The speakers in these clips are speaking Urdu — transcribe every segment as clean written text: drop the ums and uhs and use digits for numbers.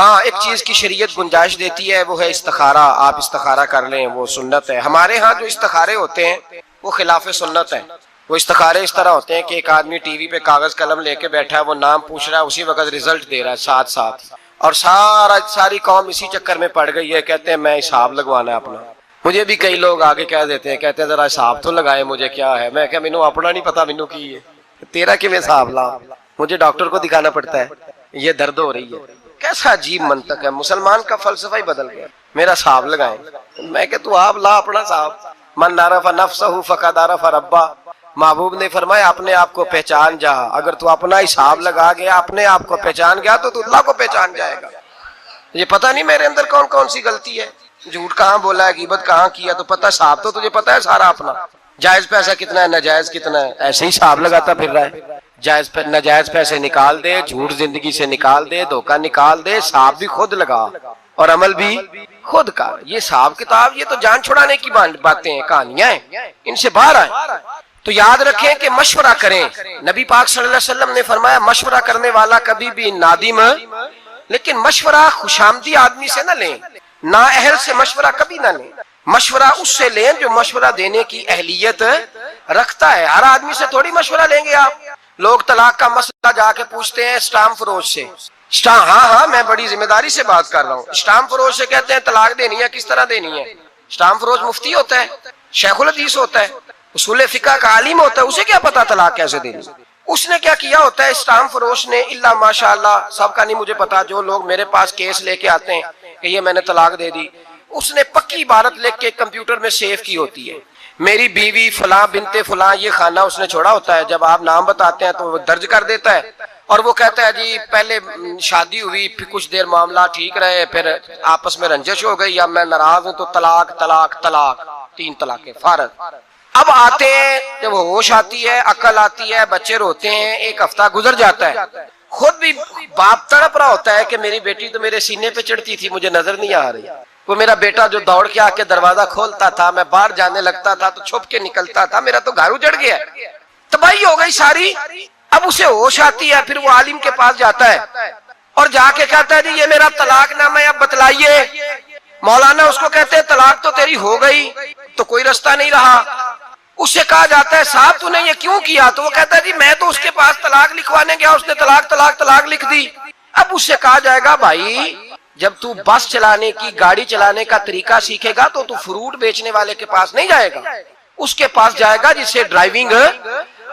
ہاں ایک چیز کی شریعت گنجائش دیتی ہے، وہ ہے استخارہ، آپ استخارہ کر لیں، وہ سنت ہے۔ ہمارے ہاں جو استخارے ہوتے ہیں وہ خلاف سنت ہے۔ وہ استخارے اس طرح ہوتے ہیں کہ ایک آدمی ٹی وی پہ کاغذ قلم لے کے بیٹھا ہے، وہ نام پوچھ رہا ہے، اسی وقت رزلٹ دے رہا ہے ساتھ ساتھ، اور ساری قوم اسی چکر میں پڑ گئی ہے، کہتے ہیں میں حساب لگوانا ہے اپنا۔ مجھے بھی کئی لوگ آگے کہہ دیتے ہیں، کہتے ہیں ذرا حساب تو لگائے، مجھے کیا ہے، میں کہ مینوں اپنا نہیں پتا، مینوں کی ہے، تیرا کہ میں حساب لا، مجھے ڈاکٹر کو دکھانا پڑتا ہے، یہ درد ہو رہی ہے۔ کیسا عجیب منطق ہے، مسلمان کا فلسفہ ہی بدل گیا، میرا حساب لگائیں۔ میں کہ تو آپ لا اپنا حساب، من عرف نفسہ فقد عرف ربہ، محبوب نے فرمایا اپنے آپ کو پہچان جا، اگر تو اپنا حساب لگا گیا، اپنے آپ کو پہچان گیا تو اللہ کو پہچان جائے گا۔ یہ پتہ نہیں میرے اندر کون کون سی غلطی ہے، جھوٹ کہاں بولا ہے، غیبت کہاں کیا، تو پتہ حساب تو تجھے پتہ ہے سارا اپنا، جائز پیسہ کتنا ہے، ناجائز کتنا ہے، ایسے ہی حساب لگاتا پھر رہا ہے۔ ناجائز پیسے نکال دے، جھوٹ زندگی سے نکال دے، دھوکہ نکال دے، حساب بھی خود لگا اور عمل بھی خود کر۔ یہ حساب کتاب، یہ تو جان چھڑانے کی باتیں ہیں، کہانیاں ہیں، ان سے باہر آئیں۔ تو یاد رکھیں کہ مشورہ کریں، نبی پاک صلی اللہ علیہ وسلم نے فرمایا مشورہ کرنے والا کبھی بھی نادم، لیکن مشورہ خوشامدی آدمی سے نہ لیں، نااہل سے مشورہ کبھی نہ لیں، مشورہ اس سے لیں جو مشورہ دینے کی اہلیت رکھتا ہے۔ ہر آدمی سے تھوڑی مشورہ لیں گے آپ۔ لوگ طلاق کا مسئلہ جا کے پوچھتے ہیں اسٹام فروش سے، ہاں میں بڑی ذمہ داری سے بات کر رہا ہوں، اسٹام فروش سے کہتے ہیں طلاق دینی ہے، کس طرح دینی ہے؟ اسٹام فروش مفتی ہوتا ہے، شیخ الحدیث ہوتا ہے، اصول فقہ کا عالم ہوتا ہے، اسے کیا پتا طلاق کیسے دینی؟ اس نے کیا کیا ہوتا ہے اسٹام فروش نے؟ اللہ ماشاءاللہ سب کا نہیں مجھے پتا، جو لوگ میرے پاس کیس لے کے آتے ہیں کہ یہ میں نے طلاق دے دی، اس نے پکی عبارت لکھ کے کمپیوٹر میں سیو کی ہوتی ہے، میری بیوی فلاں بنت فلاں، یہ خانہ اس نے چھوڑا ہوتا ہے، جب آپ نام بتاتے ہیں تو وہ درج کر دیتا ہے، اور وہ کہتا ہے جی پہلے شادی ہوئی، پھر کچھ دیر معاملہ ٹھیک رہے، پھر آپس میں رنجش ہو گئی، اب میں ناراض ہوں تو طلاق طلاق طلاق، 3 طلاقیں فارغ۔ اب آتے ہیں جب ہوش آتی ہے، عقل آتی ہے، بچے روتے ہیں، 1 ہفتہ گزر جاتا ہے، خود بھی باپ تڑپ رہا ہوتا ہے کہ میری بیٹی تو میرے سینے پہ چڑھتی تھی، مجھے نظر نہیں آ رہی، وہ میرا بیٹا جو دوڑ کے آ کے دروازہ کھولتا تھا، میں باہر جانے لگتا تھا تو چھپ کے نکلتا تھا، میرا تو گھر اجڑ گیا، تباہی ہو گئی ساری۔ اب اسے ہوش آتی ہے، پھر وہ عالم کے پاس جاتا ہے اور جا کے کہتا ہے جی یہ میرا طلاق نامہ ہے، اب بتلائیے۔ مولانا اس کو کہتے ہیں طلاق تو تیری ہو گئی، تو کوئی رستہ نہیں رہا۔ اس سے کہا جاتا ہے صاحب تو نے یہ کیوں کیا؟ تو وہ کہتا ہے جی میں تو اس کے پاس طلاق لکھوانے گیا، اس نے طلاق طلاق طلاق لکھ دی۔ اب اس سے کہا جائے گا بھائی جب تو بس چلانے کی، گاڑی چلانے کا طریقہ سیکھے گا تو فروٹ بیچنے والے کے پاس نہیں جائے گا، اس کے پاس جائے گا جسے ڈرائیونگ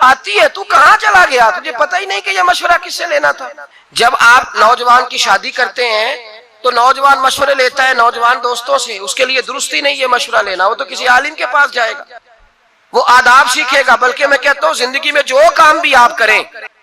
آتی ہے۔ تو کہاں چلا گیا؟ تجھے پتہ ہی نہیں کہ یہ مشورہ کس سے لینا تھا۔ جب آپ نوجوان کی شادی کرتے ہیں تو نوجوان مشورے لیتا ہے نوجوان دوستوں سے، اس کے لیے درست ہی نہیں یہ مشورہ لینا، وہ تو کسی عالم کے پاس جائے گا، وہ آداب سیکھے گا۔ بلکہ میں کہتا ہوں زندگی میں جو کام بھی آپ کریں،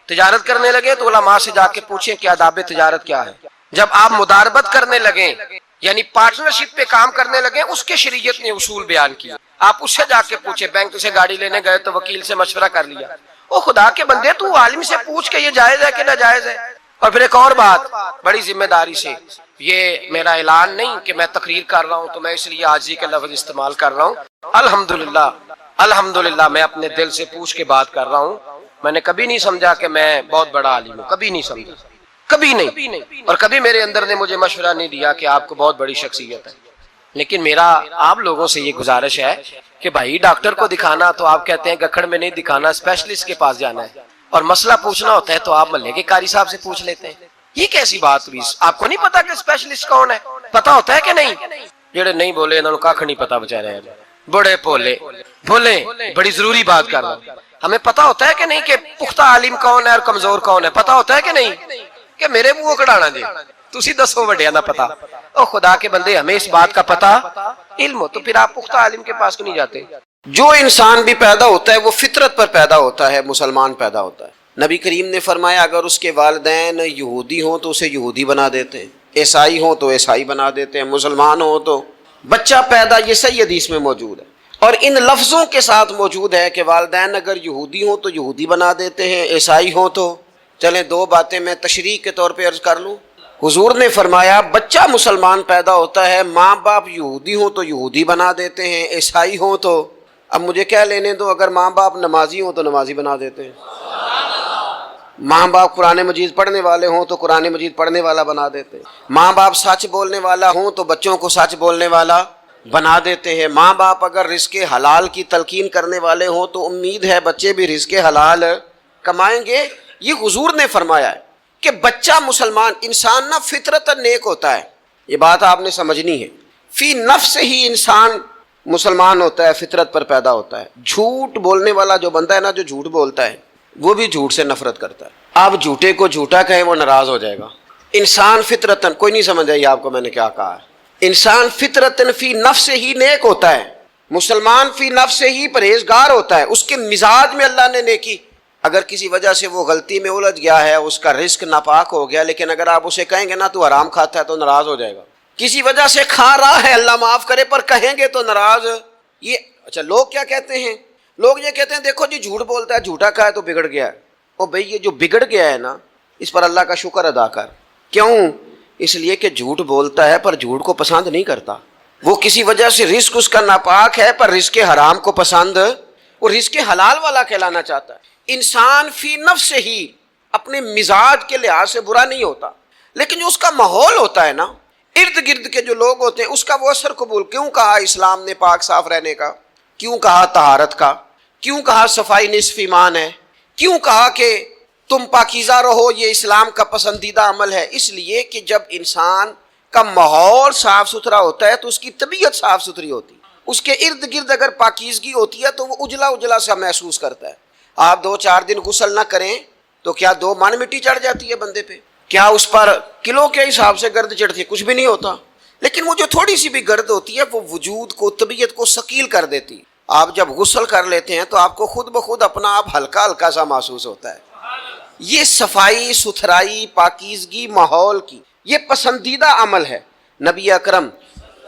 تجارت کرنے لگے تو علماء سے جا کے پوچھیں کہ آداب تجارت کیا ہے۔ جب آپ مداربت کرنے لگیں یعنی پارٹنرشپ پہ کام کرنے لگیں، اس کے شریعت نے اصول بیان کیا، آپ اس سے جا کے پوچھیں۔ بینک سے گاڑی لینے گئے تو وکیل سے مشورہ کر لیا، او خدا کے بندے تو عالم سے پوچھ کہ یہ جائز ہے کہ ناجائز ہے۔ اور پھر ایک اور بات بڑی ذمہ داری سے، یہ میرا اعلان نہیں کہ میں تقریر کر رہا ہوں تو میں اس لیے عاجزی کے لفظ استعمال کر رہا ہوں، الحمدللہ میں اپنے دل سے پوچھ کے بات کر رہا ہوں۔ میں نے کبھی نہیں سمجھا کہ میں بہت بڑا عالم ہوں، کبھی نہیں سمجھا، کبھی نہیں، اور کبھی میرے اندر نے مجھے مشورہ نہیں دیا کہ آپ کو بہت بڑی شخصیت ہے۔ لیکن میرا آپ لوگوں سے یہ گزارش ہے کہ بھائی ڈاکٹر کو دکھانا تو آپ کہتے ہیں گکھڑ میں نہیں دکھانا، اسپیشلسٹ کے پاس جانا ہے، اور مسئلہ پوچھنا ہوتا ہے تو آپ محلے کے قاری صاحب سے پوچھ لیتے ہیں۔ یہ کیسی بات ہوئی؟ آپ کو نہیں پتا کہ اسپیشلسٹ کون ہے؟ پتا ہوتا ہے کہ نہیں؟ جڑے نہیں بولے انہوں نے کھ نہیں پتا بچارے، بڑے بولے بڑی ضروری بات کر رہا ہوں۔ ہمیں پتا ہوتا ہے کہ نہیں کہ پختہ عالم کون ہے اور کمزور کون ہے؟ پتا ہوتا ہے کہ نہیں؟ کہ میرے منہ کڑانا جی تسی دسو وڈیا نہ پتا، او خدا کے بندے ہمیں اس بات کا پتا علم ہو تو پھر آپ پختہ عالم کے پاس کیوں نہیں جاتے؟ جو انسان بھی پیدا ہوتا ہے وہ فطرت پر پیدا ہوتا ہے، مسلمان پیدا ہوتا ہے۔ نبی کریم نے فرمایا اگر اس کے والدین یہودی ہوں تو اسے یہودی بنا دیتے ہیں، عیسائی ہوں تو عیسائی بنا دیتے ہیں، مسلمان ہوں تو بچہ پیدا، یہ صحیح حدیث میں موجود ہے، اور ان لفظوں کے ساتھ موجود ہے کہ والدین اگر یہودی ہوں تو یہودی بنا دیتے ہیں، عیسائی ہوں تو۔ چلیں 2 باتیں میں تشریح کے طور پہ عرض کر لوں۔ حضور نے فرمایا بچہ مسلمان پیدا ہوتا ہے، ماں باپ یہودی ہوں تو یہودی بنا دیتے ہیں، عیسائی ہوں تو۔ اب مجھے کیا لینے دو، اگر ماں باپ نمازی ہوں تو نمازی بنا دیتے ہیں، ماں باپ قرآن مجید پڑھنے والے ہوں تو قرآن مجید پڑھنے والا بنا دیتے ہیں، ماں باپ سچ بولنے والا ہوں تو بچوں کو سچ بولنے والا بنا دیتے ہیں، ماں باپ اگر رزق حلال کی تلقین کرنے والے ہوں تو امید ہے بچے بھی رزق حلال کمائیں گے۔ یہ حضور نے فرمایا ہے کہ بچہ مسلمان انسان نہ فطرت نیک ہوتا ہے، یہ بات آپ نے سمجھنی ہے، فی نفس ہی انسان مسلمان ہوتا ہے، فطرت پر پیدا ہوتا ہے۔ جھوٹ بولنے والا جو بندہ ہے نا، جو جھوٹ بولتا ہے وہ بھی جھوٹ سے نفرت کرتا ہے۔ آپ جھوٹے کو جھوٹا کہیں وہ ناراض ہو جائے گا۔ انسان فطرتن، کوئی نہیں سمجھ آئی آپ کو میں نے کیا کہا ہے، انسان فطرتن فی نفس ہی نیک ہوتا ہے، مسلمان فی نفس ہی پرہیزگار ہوتا ہے، اس کے مزاج میں اللہ نے نیکی، اگر کسی وجہ سے وہ غلطی میں الجھ گیا ہے، اس کا رزق ناپاک ہو گیا، لیکن اگر آپ اسے کہیں گے نا تو حرام کھاتا ہے تو ناراض ہو جائے گا۔ کسی وجہ سے کھا رہا ہے، اللہ معاف کرے، پر کہیں گے تو ناراض۔ یہ اچھا لوگ کیا کہتے ہیں، لوگ یہ کہتے ہیں دیکھو جی جھوٹ بولتا ہے، جھوٹا کہا ہے تو بگڑ گیا ہے۔ او بھئی یہ جو بگڑ گیا ہے نا، اس پر اللہ کا شکر ادا کر۔ کیوں؟ اس لیے کہ جھوٹ بولتا ہے پر جھوٹ کو پسند نہیں کرتا، وہ کسی وجہ سے رزق اس کا ناپاک ہے پر رزق حرام کو پسند، وہ رزق حلال والا کہلانا چاہتا ہے۔ انسان فی نفس ہی اپنے مزاج کے لحاظ سے برا نہیں ہوتا، لیکن جو اس کا ماحول ہوتا ہے نا، ارد گرد کے جو لوگ ہوتے ہیں، اس کا وہ اثر قبول۔ کیوں کہا اسلام نے پاک صاف رہنے کا، کیوں کہا طہارت کا، کیوں کہا صفائی نصف ایمان ہے، کیوں کہا کہ تم پاکیزہ رہو، یہ اسلام کا پسندیدہ عمل ہے؟ اس لیے کہ جب انسان کا ماحول صاف ستھرا ہوتا ہے تو اس کی طبیعت صاف ستھری ہوتی ہے، اس کے ارد گرد اگر پاکیزگی ہوتی ہے تو وہ اجلا اجلا سا محسوس کرتا ہے۔ آپ 2-4 دن غسل نہ کریں تو کیا 2 من مٹی چڑھ جاتی ہے بندے پہ؟ کیا اس پر کلو کے حساب سے گرد چڑھتی ہے؟ کچھ بھی نہیں ہوتا، لیکن وہ جو تھوڑی سی بھی گرد ہوتی ہے وہ وجود کو، طبیعت کو ثقیل کر دیتی ہے۔ آپ جب غسل کر لیتے ہیں تو آپ کو خود بخود اپنا آپ ہلکا ہلکا سا محسوس ہوتا ہے۔ یہ صفائی ستھرائی پاکیزگی ماحول کی یہ پسندیدہ عمل ہے۔ نبی اکرم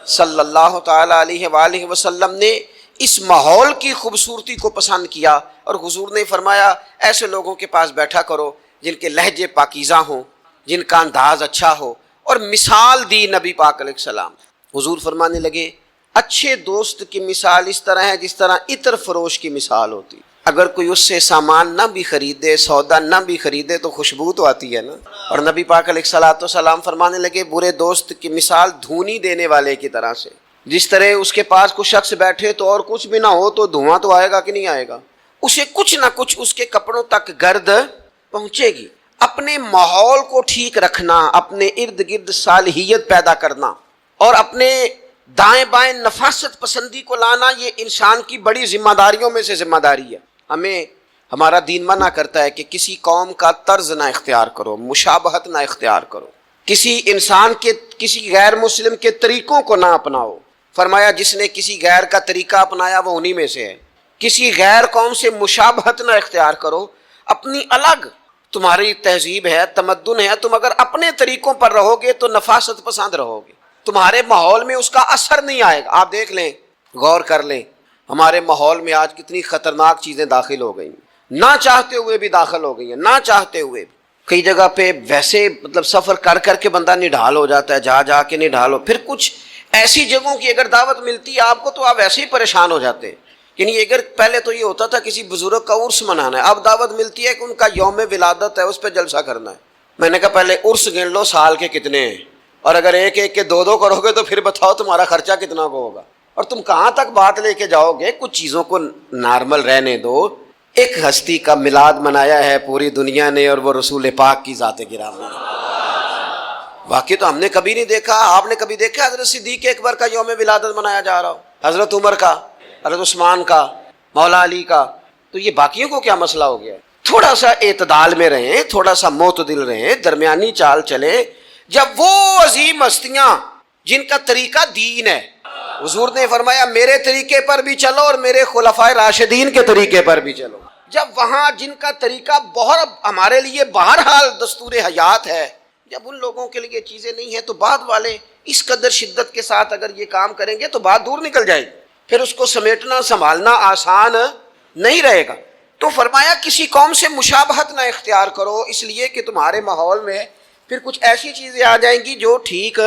صلی اللہ تعالی علیہ وآلہ وسلم نے اس ماحول کی خوبصورتی کو پسند کیا، اور حضور نے فرمایا ایسے لوگوں کے پاس بیٹھا کرو جن کے لہجے پاکیزہ ہوں، جن کا انداز اچھا ہو، اور مثال دی نبی پاک علیہ السلام۔ حضور فرمانے لگے اچھے دوست کی مثال اس طرح ہے جس طرح عطر فروش کی مثال ہوتی، اگر کوئی اس سے سامان نہ بھی خریدے، سودا نہ بھی خریدے تو خوشبو تو آتی ہے نا۔ اور نبی پاک علیہ السلام فرمانے لگے برے دوست کی مثال دھونی دینے والے کی طرح سے، جس طرح اس کے پاس کوئی شخص بیٹھے تو اور کچھ بھی نہ ہو تو دھواں تو آئے گا کہ نہیں آئے گا، اسے کچھ نہ کچھ اس کے کپڑوں تک گرد پہنچے گی۔ اپنے ماحول کو ٹھیک رکھنا، اپنے ارد گرد صالحیت پیدا کرنا اور اپنے دائیں بائیں نفاست پسندی کو لانا، یہ انسان کی بڑی ذمہ داریوں میں سے ذمہ داری ہے۔ ہمیں ہمارا دین منع کرتا ہے کہ کسی قوم کا طرز نہ اختیار کرو، مشابہت نہ اختیار کرو، کسی انسان کے، کسی غیر مسلم کے طریقوں کو نہ اپناؤ۔ فرمایا جس نے کسی غیر کا طریقہ اپنایا وہ انہی میں سے ہے۔ کسی غیر قوم سے مشابہت نہ اختیار کرو، اپنی الگ تمہاری تہذیب ہے، تمدن ہے، تم اگر اپنے طریقوں پر رہو گے تو نفاست پسند رہو گے، تمہارے ماحول میں اس کا اثر نہیں آئے گا۔ آپ دیکھ لیں، غور کر لیں، ہمارے ماحول میں آج کتنی خطرناک چیزیں داخل ہو گئی ہیں، نہ چاہتے ہوئے بھی داخل ہو گئی ہیں، نہ چاہتے ہوئے بھی۔ کئی جگہ پہ ویسے مطلب سفر کر کر کے بندہ نڈھال ہو جاتا ہے، جا جا کے نڈھال ہو، پھر کچھ ایسی جگہوں کی اگر دعوت ملتی ہے آپ کو تو آپ ویسے ہی پریشان ہو جاتے ہیں۔ یعنی اگر پہلے تو یہ ہوتا تھا کسی بزرگ کا عرس منانا ہے، اب دعوت ملتی ہے کہ ان کا یوم ولادت ہے، اس پہ جلسہ کرنا ہے۔ میں نے کہا پہلے عرس گن لو سال کے کتنے ہیں، اور اگر ایک ایک کے 2 کرو گے تو پھر بتاؤ تمہارا خرچہ کتنا کو ہوگا، اور تم کہاں تک بات لے کے جاؤ گے؟ کچھ چیزوں کو نارمل رہنے دو۔ ایک ہستی کا میلاد منایا ہے پوری دنیا نے، اور وہ رسول پاک کی ذات گرامی ہے۔ واقعی تو ہم نے کبھی نہیں دیکھا، آپ نے کبھی دیکھا حضرت صدیق اکبر کا یوم ولادت منایا جا رہا ہو، حضرت عمر کا، حضرت عثمان کا، مولا علی کا؟ تو یہ باقیوں کو کیا مسئلہ ہو گیا ہے؟ تھوڑا سا اعتدال میں رہیں، تھوڑا سا معتدل رہیں، درمیانی چال چلیں۔ جب وہ عظیم ہستیاں جن کا طریقہ دین ہے، حضور نے فرمایا میرے طریقے پر بھی چلو اور میرے خلفائے راشدین کے طریقے پر بھی چلو، جب وہاں جن کا طریقہ بہت ہمارے لیے بہرحال دستور حیات ہے، جب ان لوگوں کے لیے چیزیں نہیں ہیں تو بعد والے اس قدر شدت کے ساتھ اگر یہ کام کریں گے تو بات دور نکل جائے گی، پھر اس کو سمیٹنا سنبھالنا آسان نہیں رہے گا۔ تو فرمایا کسی قوم سے مشابہت نہ اختیار کرو، اس لیے کہ تمہارے ماحول میں پھر کچھ ایسی چیزیں آ جائیں گی جو ٹھیک،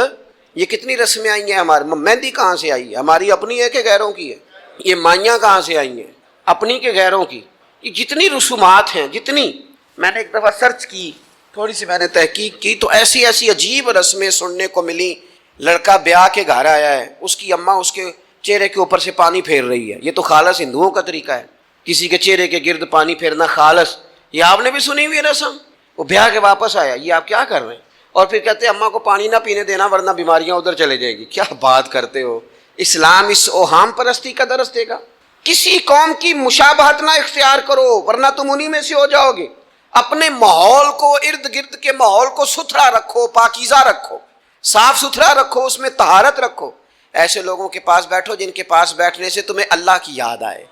یہ کتنی رسمیں آئی ہیں ہمارے، مہندی کہاں سے آئی ہے؟ ہماری اپنی ہے کہ غیروں کی ہے؟ یہ مائیاں کہاں سے آئی ہیں؟ اپنی کے غیروں کی؟ یہ جتنی رسومات ہیں، جتنی میں نے ایک دفعہ سرچ کی، تھوڑی سی میں نے تحقیق کی، تو ایسی ایسی عجیب رسمیں سننے کو ملی. لڑکا بیاہ کے گھر آیا ہے، اس کی اماں اس کے چہرے کے اوپر سے پانی پھیر رہی ہے. یہ تو خالص ہندوؤں کا طریقہ ہے، کسی کے چہرے کے گرد پانی پھیرنا خالص. یہ آپ نے بھی سنی ہوئی رسم؟ وہ بیاہ کے واپس آیا، یہ آپ کیا کر رہے ہیں؟ اور پھر کہتے ہیں اماں کو پانی نہ پینے دینا ورنہ بیماریاں ادھر چلے جائے گی. کیا بات کرتے ہو؟ اسلام اس اوہام پرستی کا درس دے گا؟ کسی قوم کی مشابہت نہ اختیار کرو ورنہ تم انہی میں سے ہو جاؤ گے. اپنے ماحول کو، ارد گرد کے ماحول کو ستھرا رکھو، پاکیزہ رکھو، صاف ستھرا رکھو، اس میں طہارت رکھو. ایسے لوگوں کے پاس بیٹھو جن کے پاس بیٹھنے سے تمہیں اللہ کی یاد آئے.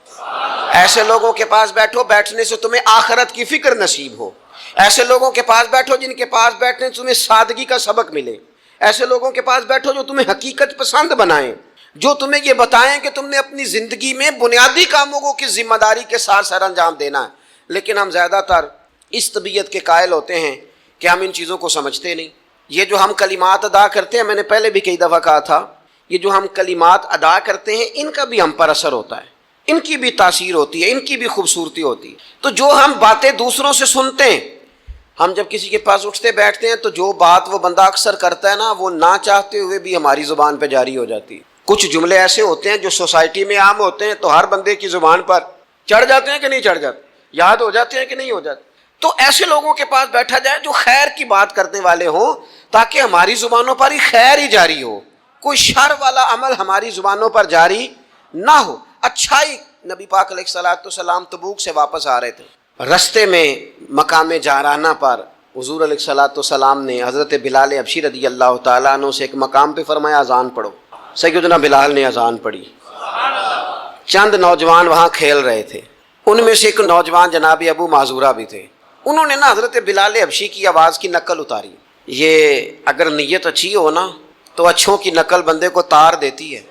ایسے لوگوں کے پاس بیٹھو بیٹھنے سے تمہیں آخرت کی فکر نصیب ہو. ایسے لوگوں کے پاس بیٹھو جن کے پاس بیٹھنے سے تمہیں سادگی کا سبق ملے. ایسے لوگوں کے پاس بیٹھو جو تمہیں حقیقت پسند بنائیں، جو تمہیں یہ بتائیں کہ تم نے اپنی زندگی میں بنیادی کاموں کو کس ذمہ داری کے ساتھ سر انجام دینا ہے. لیکن ہم زیادہ تر اس طبیعت کے قائل ہوتے ہیں کہ ہم ان چیزوں کو سمجھتے نہیں. یہ جو ہم کلمات ادا کرتے ہیں، میں نے پہلے بھی کئی دفعہ کہا تھا، یہ جو ہم کلمات ادا کرتے ہیں ان کا بھی ہم پر اثر ہوتا ہے، ان کی بھی تاثیر ہوتی ہے، ان کی بھی خوبصورتی ہوتی ہے. تو جو ہم باتیں دوسروں سے سنتے ہیں، ہم جب کسی کے پاس اٹھتے بیٹھتے ہیں تو جو بات وہ بندہ اکثر کرتا ہے نا، وہ نہ چاہتے ہوئے بھی ہماری زبان پہ جاری ہو جاتی ہے. کچھ جملے ایسے ہوتے ہیں جو سوسائٹی میں عام ہوتے ہیں تو ہر بندے کی زبان پر چڑھ جاتے ہیں کہ نہیں چڑھ جاتے، یاد ہو جاتے ہیں کہ نہیں ہو جاتے. تو ایسے لوگوں کے پاس بیٹھا جائے جو خیر کی بات کرنے والے ہوں، تاکہ ہماری زبانوں پر ہی خیر ہی جاری ہو، کوئی شر والا عمل ہماری زبانوں پر جاری نہ ہو. اچھائی. نبی پاک علیہ الصلوۃ والسلام تبوک سے واپس آ رہے تھے، رستے میں مقام جارانہ پر حضور علیہ الصلوۃ والسلام نے حضرت بلال حبشی رضی اللہ تعالیٰ عنہ سے ایک مقام پہ فرمایا اذان پڑھو. سیدنا بلال نے اذان پڑھی. چند نوجوان وہاں کھیل رہے تھے، ان میں سے ایک نوجوان جناب ابو معذورہ بھی تھے. انہوں نے نا حضرت بلال حبشی کی آواز کی نقل اتاری. یہ اگر نیت اچھی ہو نا تو اچھوں کی نقل بندے کو تار دیتی ہے.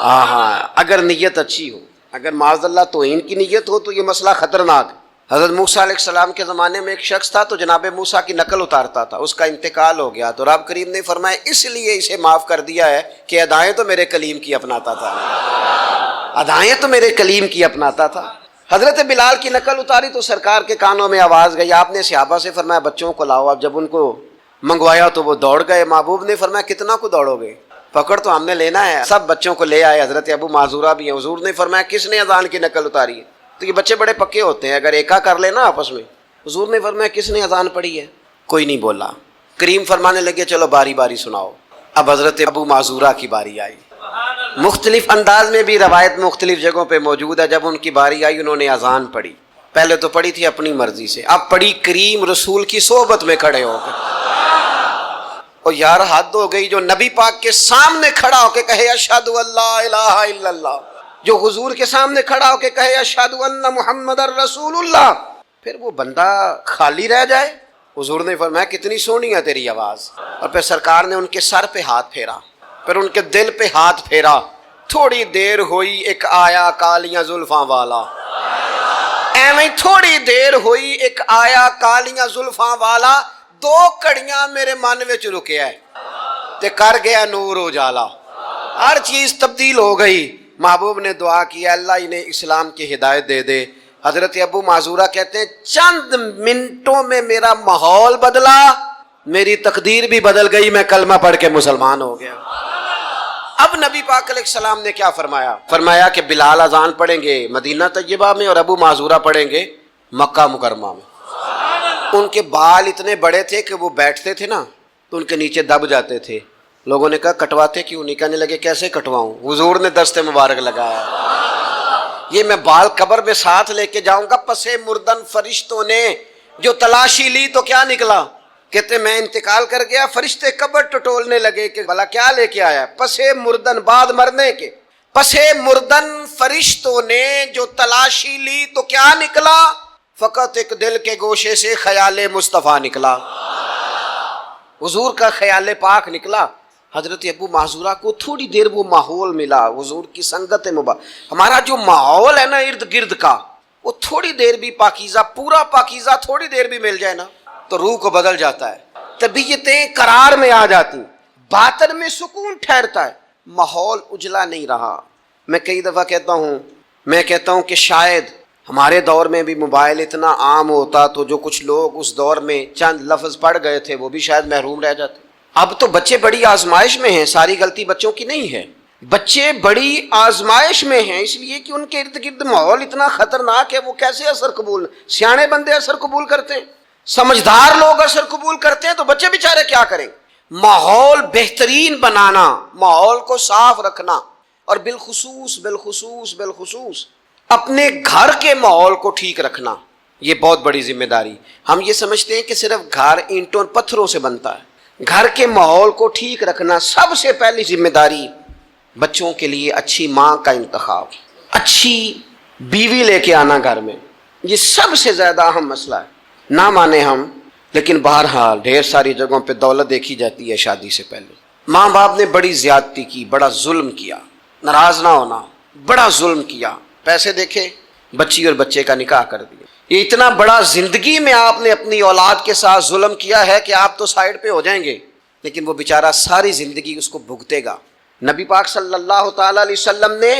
ہاں اگر نیت اچھی ہو، اگر معاذ اللہ توہین کی نیت ہو تو یہ مسئلہ خطرناک. حضرت موسیٰ علیہ السلام کے زمانے میں ایک شخص تھا تو جناب موسیٰ کی نقل اتارتا تھا، اس کا انتقال ہو گیا تو رب کریم نے فرمایا اس لیے اسے معاف کر دیا ہے کہ ادائیں تو میرے کلیم کی اپناتا تھا، ادائیں تو میرے کلیم کی اپناتا تھا. حضرت بلال کی نقل اتاری تو سرکار کے کانوں میں آواز گئی. آپ نے صحابہ سے فرمایا بچوں کو لاؤ. اب جب ان کو منگوایا تو وہ دوڑ گئے. محبوب نے فرمایا کتنا کو دوڑو گے، پکڑ تو ہم نے لینا ہے. سب بچوں کو لے آئے. حضرت ابو معذورہ بھی ہیں. حضور نے فرمایا کس نے اذان کی نقل اتاری ہے؟ تو یہ بچے بڑے پکے ہوتے ہیں، اگر ایکا کر لینا آپس میں. حضور نے فرمایا کس نے اذان پڑھی ہے؟ کوئی نہیں بولا. کریم فرمانے لگے چلو باری باری سناؤ. اب حضرت ابو معذورہ کی باری آئی. مختلف انداز میں بھی روایت مختلف جگہوں پہ موجود ہے. جب ان کی باری آئی انہوں نے اذان پڑھی. پہلے تو پڑھی تھی اپنی مرضی سے، اب پڑھی کریم رسول کی صحبت میں کھڑے ہو کر. اور یار حد ہو گئی، جو نبی پاک کے سامنے کھڑا ہو کے کہے اشہد ان لا الہ الا اللہ، جو حضور کے سامنے کھڑا ہو کے کہے اشہد ان محمد رسول اللہ، پھر وہ بندہ خالی رہ جائے. حضور نے فرمایا کتنی سونی ہے تیری آواز. اور پھر سرکار نے ان کے سر پہ ہاتھ پھیرا، پھر ان کے دل پہ ہاتھ پھیرا. تھوڑی دیر ہوئی ایک آیا کالیاں زلفاں والا، ایویں تھوڑی دیر ہوئی ایک آیا کالیاں زلفاں والا، دو کڑیاں میرے من وچ رکیا ہے تے کر گیا نور اجالا. ہر چیز تبدیل ہو گئی. محبوب نے دعا کی اللہ انہیں اسلام کی ہدایت دے دے. حضرت ابو معذورہ کہتے ہیں چند منٹوں میں میرا ماحول بدلا، میری تقدیر بھی بدل گئی، میں کلمہ پڑھ کے مسلمان ہو گیا. اب نبی پاک علیہ السلام نے کیا فرمایا؟ فرمایا کہ بلال اذان پڑھیں گے مدینہ طیبہ میں اور ابو معذورہ پڑھیں گے مکہ مکرمہ میں. ان کے بال اتنے بڑے تھے کہ وہ بیٹھتے تھے نا تو ان کے نیچے دب جاتے تھے. لوگوں نے کہا کٹواتے کیوں نہیں؟ کہنے لگے کیسے کٹواؤں؟ حضور نے دست مبارک لگایا، یہ میں بال قبر میں ساتھ لے کے جاؤں گا. پسے مردن فرشتوں نے جو تلاشی لی تو کیا نکلا؟ کہتے میں انتقال کر گیا، فرشتے قبر ٹٹولنے لگے کہ بھلا کیا لے کے آیا؟ پسے مردن، بعد مرنے کے. پسے مردن فرشتوں نے جو تلاشی لی تو کیا نکلا؟ فقط ایک دل کے گوشے سے خیال مصطفیٰ نکلا، حضور کا خیال پاک نکلا. حضرت ابو معذورہ کو تھوڑی دیر وہ ماحول ملا، حضور کی سنگت مبارک. ہمارا جو ماحول ہے نا ارد گرد کا، وہ تھوڑی دیر بھی پاکیزہ، پورا پاکیزہ تھوڑی دیر بھی مل جائے نا تو روح کو بدل جاتا ہے، طبیعتیں قرار میں آ جاتی، باطن میں سکون ٹھہرتا ہے، ماحول اجلا نہیں رہا. میں کئی دفعہ کہتا ہوں کہ شاید ہمارے دور میں بھی موبائل اتنا عام ہوتا تو جو کچھ لوگ اس دور میں چند لفظ پڑھ گئے تھے وہ بھی شاید محروم رہ جاتے۔ اب تو بچے بڑی آزمائش میں ہیں، ساری غلطی بچوں کی نہیں ہے، بچے بڑی آزمائش میں ہیں اس لیے کہ ان کے ارد گرد ماحول اتنا خطرناک ہے، وہ کیسے اثر قبول، سیانے بندے اثر قبول کرتے ہیں، سمجھدار لوگ اثر قبول کرتے ہیں، تو بچے بیچارے کیا کریں؟ ماحول بہترین بنانا، ماحول کو صاف رکھنا، اور بالخصوص اپنے گھر کے ماحول کو ٹھیک رکھنا، یہ بہت بڑی ذمہ داری۔ ہم یہ سمجھتے ہیں کہ صرف گھر اینٹوں اور پتھروں سے بنتا ہے، گھر کے ماحول کو ٹھیک رکھنا سب سے پہلی ذمہ داری۔ بچوں کے لیے اچھی ماں کا انتخاب، اچھی بیوی لے کے آنا گھر میں، یہ سب سے زیادہ اہم مسئلہ ہے۔ نہ مانے ہم، لیکن بہرحال ڈھیر ساری جگہوں پہ دولت دیکھی جاتی ہے شادی سے پہلے۔ ماں باپ نے بڑی زیادتی کی، بڑا ظلم کیا، ناراض نہ ہونا، بڑا ظلم کیا، پیسے دیکھے بچی اور بچے کا نکاح کر دیا۔ یہ اتنا بڑا زندگی میں آپ نے اپنی اولاد کے ساتھ ظلم کیا ہے کہ آپ تو سائیڈ پہ ہو جائیں گے، لیکن وہ بیچارہ ساری زندگی اس کو بھگتے گا۔ نبی پاک صلی اللہ تعالی علیہ وسلم نے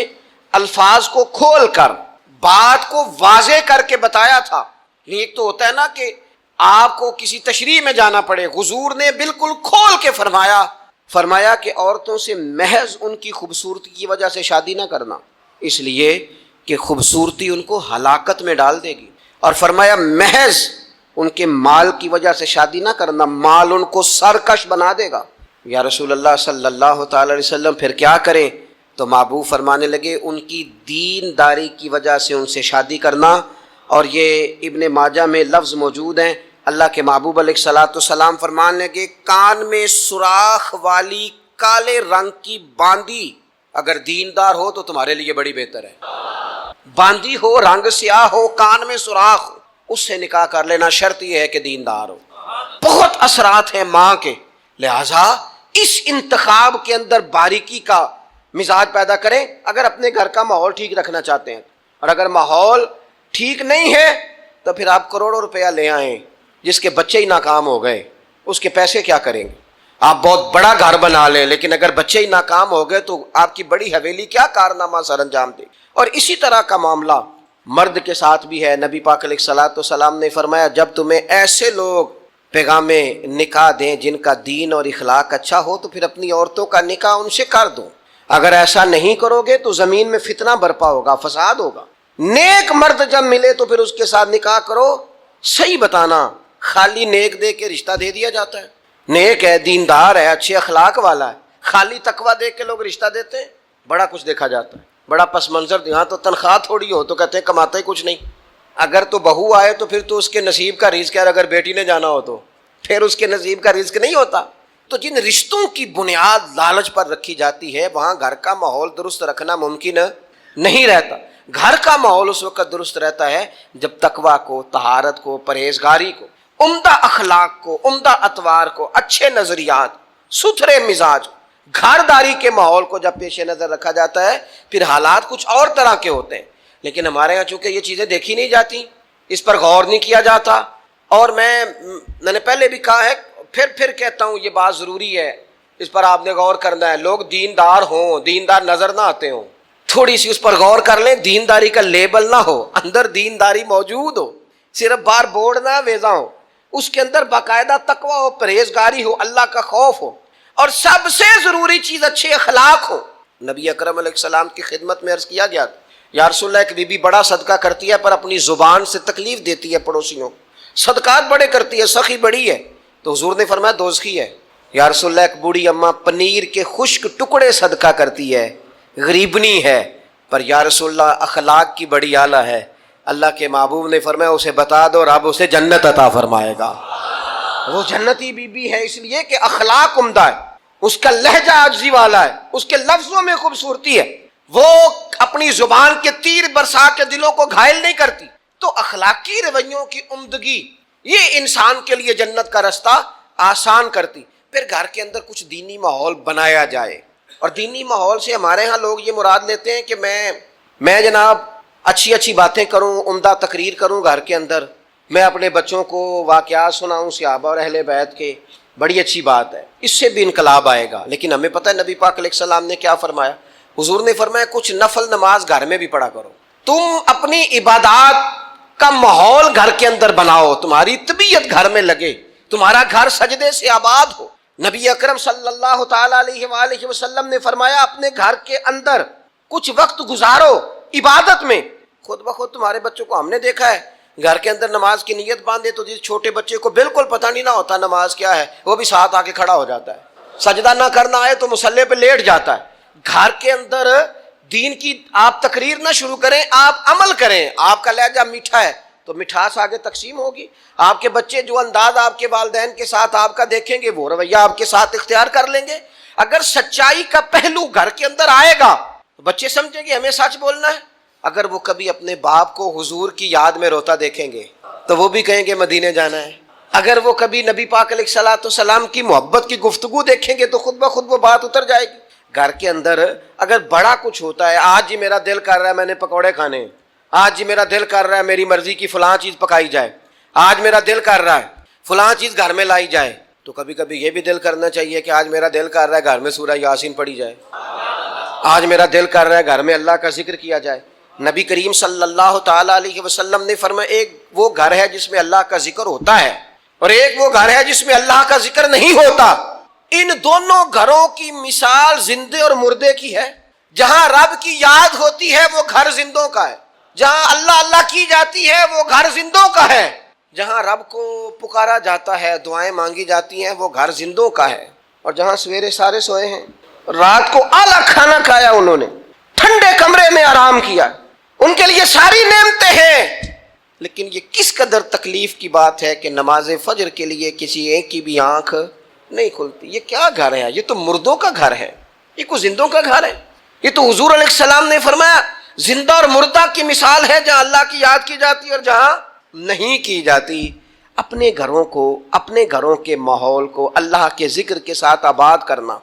الفاظ کو کھول کر، بات کو واضح کر کے بتایا تھا۔ ایک تو ہوتا ہے نا کہ آپ کو کسی تشریح میں جانا پڑے، حضور نے بالکل کھول کے فرمایا کہ عورتوں سے محض ان کی خوبصورتی کی وجہ سے شادی نہ کرنا، اس لیے کہ خوبصورتی ان کو ہلاکت میں ڈال دے گی، اور فرمایا محض ان کے مال کی وجہ سے شادی نہ کرنا، مال ان کو سرکش بنا دے گا۔ یا رسول اللہ صلی اللہ تعالی علیہ وسلم پھر کیا کریں؟ تو محبوب فرمانے لگے ان کی دینداری کی وجہ سے ان سے شادی کرنا۔ اور یہ ابن ماجہ میں لفظ موجود ہیں، اللہ کے محبوب علیہ الصلوۃ والسلام فرمانے لگے کان میں سوراخ والی کالے رنگ کی باندی اگر دیندار ہو تو تمہارے لیے بڑی بہتر ہے۔ باندی ہو، رنگ سیاہ ہو، کان میں سوراخ ہو، اس سے نکاح کر لینا، شرط یہ ہے کہ دیندار ہو۔ بہت اثرات ہیں ماں کے، لہذا اس انتخاب کے اندر باریکی کا مزاج پیدا کریں اگر اپنے گھر کا ماحول ٹھیک رکھنا چاہتے ہیں۔ اور اگر ماحول ٹھیک نہیں ہے تو پھر آپ کروڑوں روپیہ لے آئیں، جس کے بچے ہی ناکام ہو گئے، اس کے پیسے کیا کریں گے؟ آپ بہت بڑا گھر بنا لیں، لیکن اگر بچے ہی ناکام ہو گئے تو آپ کی بڑی حویلی کیا کارنامہ سر انجام دے۔ اور اسی طرح کا معاملہ مرد کے ساتھ بھی ہے۔ نبی پاک علیہ الصلوۃ والسلام نے فرمایا جب تمہیں ایسے لوگ پیغام نکاح دیں جن کا دین اور اخلاق اچھا ہو تو پھر اپنی عورتوں کا نکاح ان سے کر دو۔ اگر ایسا نہیں کرو گے تو زمین میں فتنہ برپا ہوگا، فساد ہوگا۔ نیک مرد جب ملے تو پھر اس کے ساتھ نکاح کرو۔ صحیح بتانا، خالی نیک دے کے رشتہ دے دیا جاتا ہے، نیک ہے، دیندار ہے، اچھے اخلاق والا ہے، خالی تقوی دیکھ کے لوگ رشتہ دیتے ہیں، بڑا کچھ دیکھا جاتا ہے، بڑا پس منظر۔ یہاں تو تنخواہ تھوڑی ہو تو کہتے ہیں کماتا ہی کچھ نہیں۔ اگر تو بہو آئے تو پھر تو اس کے نصیب کا رزق ہے، اگر بیٹی نے جانا ہو تو پھر اس کے نصیب کا رزق نہیں ہوتا۔ تو جن رشتوں کی بنیاد لالچ پر رکھی جاتی ہے وہاں گھر کا ماحول درست رکھنا ممکن نہیں رہتا۔ گھر کا ماحول اس وقت درست رہتا ہے جب تقوی کو، طہارت کو، پرہیزگاری کو، عمدہ اخلاق کو، عمدہ اطوار کو، اچھے نظریات، ستھرے مزاج، گھرداری کے ماحول کو جب پیش نظر رکھا جاتا ہے پھر حالات کچھ اور طرح کے ہوتے ہیں۔ لیکن ہمارے یہاں چونکہ یہ چیزیں دیکھی نہیں جاتی، اس پر غور نہیں کیا جاتا، اور میں نے پہلے بھی کہا ہے، پھر کہتا ہوں یہ بات ضروری ہے، اس پر آپ نے غور کرنا ہے۔ لوگ دیندار ہوں، دیندار نظر نہ آتے ہوں، تھوڑی سی اس پر غور کر لیں، دینداری کا لیبل نہ ہو، اندر دینداری موجود ہو، صرف بار بورڈ نہ ویزا ہو، اس کے اندر باقاعدہ تقوی ہو، پرہیزگاری ہو، اللہ کا خوف ہو، اور سب سے ضروری چیز اچھے اخلاق ہو۔ نبی اکرم علیہ السلام کی خدمت میں عرض کیا گیا یا رسول اللہ، ایک بی بی بڑا صدقہ کرتی ہے پر اپنی زبان سے تکلیف دیتی ہے پڑوسیوں، صدقات بڑے کرتی ہے، سخی بڑی ہے، تو حضور نے فرمایا دوزخی ہے۔ یا رسول اللہ، ایک بوڑھی اماں پنیر کے خشک ٹکڑے صدقہ کرتی ہے، غریبنی ہے، پر یا رسول اللہ اخلاق کی بڑی اعلیٰ ہے۔ اللہ کے محبوب نے فرمایا اسے بتا دو، رب اسے جنت عطا فرمائے گا۔ وہ جنتی بی بی ہے اس لیے کہ اخلاق عمدہ ہے، اس کا لہجہ عاجزی والا ہے، اس کے لفظوں میں خوبصورتی ہے، وہ اپنی زبان کے تیر برسا کے دلوں کو گھائل نہیں کرتی۔ تو اخلاقی رویوں کی عمدگی یہ انسان کے لیے جنت کا رستہ آسان کرتی۔ پھر گھر کے اندر کچھ دینی ماحول بنایا جائے، اور دینی ماحول سے ہمارے ہاں لوگ یہ مراد لیتے ہیں کہ میں جناب اچھی باتیں کروں، عمدہ تقریر کروں گھر کے اندر، میں اپنے بچوں کو واقعات سناؤں صحابہ اور اہل بیت کے، بڑی اچھی بات ہے، اس سے بھی انقلاب آئے گا۔ لیکن ہمیں پتہ ہے نبی پاک علیہ السلام نے کیا فرمایا؟ حضور نے فرمایا کچھ نفل نماز گھر میں بھی پڑھا کرو، تم اپنی عبادات کا ماحول گھر کے اندر بناؤ، تمہاری طبیعت گھر میں لگے، تمہارا گھر سجدے سے آباد ہو۔ نبی اکرم صلی اللہ تعالی علیہ وآلہ وسلم نے فرمایا اپنے گھر کے اندر کچھ وقت گزارو عبادت میں۔ خود بخود تمہارے بچوں کو ہم نے دیکھا ہے، گھر کے اندر نماز کی نیت باندھے تو جس چھوٹے بچے کو بالکل پتہ نہیں نہ ہوتا نماز کیا ہے، وہ بھی ساتھ آ کے کھڑا ہو جاتا ہے، سجدہ نہ کرنا آئے تو مصلی پہ لیٹ جاتا ہے۔ گھر کے اندر دین کی آپ تقریر نہ شروع کریں، آپ عمل کریں۔ آپ کا لہجہ میٹھا ہے تو مٹھاس آگے تقسیم ہوگی۔ آپ کے بچے جو انداز آپ کے والدین کے ساتھ آپ کا دیکھیں گے وہ رویہ آپ کے ساتھ اختیار کر لیں گے۔ اگر سچائی کا پہلو گھر کے اندر آئے گا تو بچے سمجھیں گے ہمیں سچ بولنا ہے۔ اگر وہ کبھی اپنے باپ کو حضور کی یاد میں روتا دیکھیں گے تو وہ بھی کہیں گے مدینے جانا ہے۔ اگر وہ کبھی نبی پاک علیہ الصلوۃ والسلام کی محبت کی گفتگو دیکھیں گے تو خود بخود وہ بات اتر جائے گی۔ گھر کے اندر اگر بڑا کچھ ہوتا ہے، آج جی میرا دل کر رہا ہے میں نے پکوڑے کھانے ہیں، آج جی میرا دل کر رہا ہے میری مرضی کی فلاں چیز پکائی جائے، آج میرا دل کر رہا ہے فلاں چیز گھر میں لائی جائے، تو کبھی کبھی یہ بھی دل کرنا چاہیے کہ آج میرا دل کر رہا ہے گھر میں سورہ یاسین پڑھی جائے، آج میرا دل کر رہا ہے گھر میں اللہ کا ذکر کیا جائے۔ نبی کریم صلی اللہ تعالی علیہ وسلم نے فرمایا ایک وہ گھر ہے جس میں اللہ کا ذکر ہوتا ہے اور ایک وہ گھر ہے جس میں اللہ کا ذکر نہیں ہوتا۔ ان دونوں گھروں کی مثال زندے اور مردے کی ہے۔ جہاں رب کی یاد ہوتی ہے وہ گھر زندوں کا ہے، جہاں اللہ اللہ کی جاتی ہے وہ گھر زندوں کا ہے، جہاں رب کو پکارا جاتا ہے دعائیں مانگی جاتی ہیں وہ گھر زندوں کا ہے، اور جہاں سویرے سارے سوئے ہیں، رات کو اعلیٰ کھانا کھایا، انہوں نے ٹھنڈے کمرے میں آرام کیا، ان کے لیے ساری نعمتیں ہیں، لیکن یہ کس قدر تکلیف کی بات ہے کہ نماز فجر کے لیے کسی ایک کی بھی آنکھ نہیں کھلتی۔ یہ کیا گھر ہے؟ یہ تو مردوں کا گھر ہے، یہ کوئی زندوں کا گھر ہے؟ یہ تو حضور علیہ السلام نے فرمایا زندہ اور مردہ کی مثال ہے، جہاں اللہ کی یاد کی جاتی ہے اور جہاں نہیں کی جاتی۔ اپنے گھروں کو، اپنے گھروں کے ماحول کو اللہ کے ذکر کے ساتھ آباد کرنا،